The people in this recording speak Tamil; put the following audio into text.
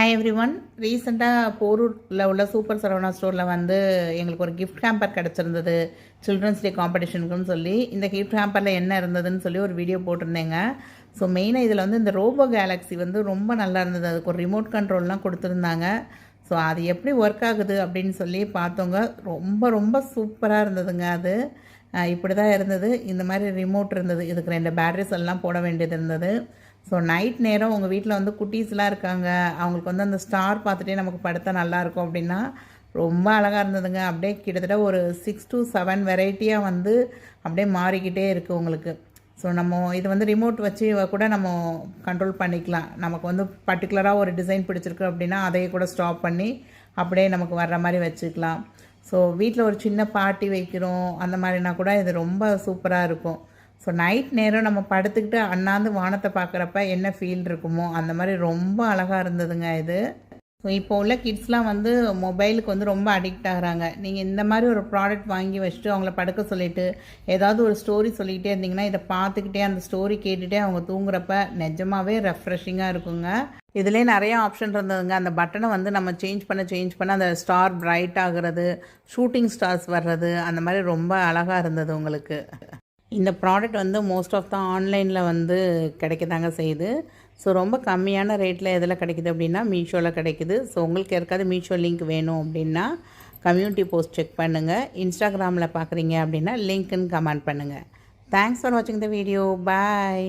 Hi every one. ரீசெண்டாக போரூரில் உள்ள சூப்பர் சரவணா ஸ்டோரில் வந்து எங்களுக்கு ஒரு கிஃப்ட் ஹேம்பர் கிடச்சிருந்தது சில்ட்ரன்ஸ் டே காம்படிஷனுக்குன்னு சொல்லி. இந்த கிஃப்ட் ஹேம்பரில் என்ன இருந்ததுன்னு சொல்லி ஒரு வீடியோ போட்டிருந்தேங்க. ஸோ மெயினாக இதில் வந்து இந்த ரோபோ கேலக்ஸி வந்து ரொம்ப நல்லா இருந்தது. அதுக்கு ஒரு ரிமோட் கண்ட்ரோல்லாம் கொடுத்துருந்தாங்க. ஸோ அது எப்படி ஒர்க் ஆகுது அப்படின்னு சொல்லி பார்த்தோங்க. ரொம்ப ரொம்ப சூப்பராக இருந்ததுங்க. அது இப்படி தான் இருந்தது. இந்த மாதிரி ரிமோட் இருந்தது. இதுக்கு 2 பேட்டரிஸ் எல்லாம் போட வேண்டியது இருந்தது. ஸோ நைட் நேரம் உங்கள் வீட்டில் வந்து குட்டீஸ்லாம் இருக்காங்க, அவங்களுக்கு வந்து அந்த ஸ்டார் பார்த்துட்டே நமக்கு படுத்தா நல்லாயிருக்கும் அப்படின்னா ரொம்ப அழகாக இருந்ததுங்க. அப்படியே கிட்டத்தட்ட ஒரு 6 to 7 வெரைட்டியாக வந்து அப்படியே மாறிக்கிட்டே இருக்குது உங்களுக்கு. ஸோ நம்ம இது வந்து ரிமோட் வச்சு கூட நம்ம கண்ட்ரோல் பண்ணிக்கலாம். நமக்கு வந்து பர்டிகுலராக ஒரு டிசைன் பிடிச்சிருக்கு அப்படின்னா அதையே கூட ஸ்டாப் பண்ணி அப்படியே நமக்கு வர்ற மாதிரி வச்சுக்கலாம். ஸோ வீட்டில் ஒரு சின்ன பார்ட்டி வைக்கிறோம் அந்த மாதிரினா கூட இது ரொம்ப சூப்பராக இருக்கும். ஸோ நைட் நேரம் நம்ம படுத்துக்கிட்டு அண்ணாந்து வானத்தை பார்க்குறப்ப என்ன ஃபீல் இருக்குமோ அந்த மாதிரி ரொம்ப அழகாக இருந்ததுங்க இது. ஸோ இப்போ உள்ள கிட்ஸ்லாம் வந்து மொபைலுக்கு வந்து ரொம்ப அடிக்ட் ஆகிறாங்க. நீங்கள் இந்த மாதிரி ஒரு ப்ராடக்ட் வாங்கி வச்சுட்டு அவங்கள படுக்க சொல்லிவிட்டு ஏதாவது ஒரு ஸ்டோரி சொல்லிக்கிட்டே இருந்தீங்கன்னா இதை பார்த்துக்கிட்டே அந்த ஸ்டோரி கேட்டுகிட்டே அவங்க தூங்குறப்ப நிஜமாகவே ரெஃப்ரெஷிங்காக இருக்குங்க. இதிலே நிறைய ஆப்ஷன் இருந்ததுங்க. அந்த பட்டனை வந்து நம்ம சேஞ்ச் பண்ண அந்த ஸ்டார் பிரைட் ஆகிறது, ஷூட்டிங் ஸ்டார்ஸ் வர்றது, அந்த மாதிரி ரொம்ப அழகாக இருந்தது உங்களுக்கு. இந்த ப்ராடக்ட் வந்து மோஸ்ட் ஆஃப் தான் ஆன்லைனில் வந்து கிடைக்கதாங்க செய்யுது. ஸோ ரொம்ப கம்மியான ரேட்டில் எதில் கிடைக்குது அப்படின்னா மீஷோவில் கிடைக்குது. ஸோ உங்களுக்கு யாருக்காவது மீஷோ லிங்க் வேணும் அப்படின்னா கம்யூனிட்டி போஸ்ட் செக் பண்ணுங்கள். இன்ஸ்டாகிராமில் பார்க்குறீங்க அப்படின்னா லிங்க்குன்னு கமெண்ட் பண்ணுங்கள். தேங்க்ஸ் ஃபார் வாட்சிங் த வீடியோ. பாய்.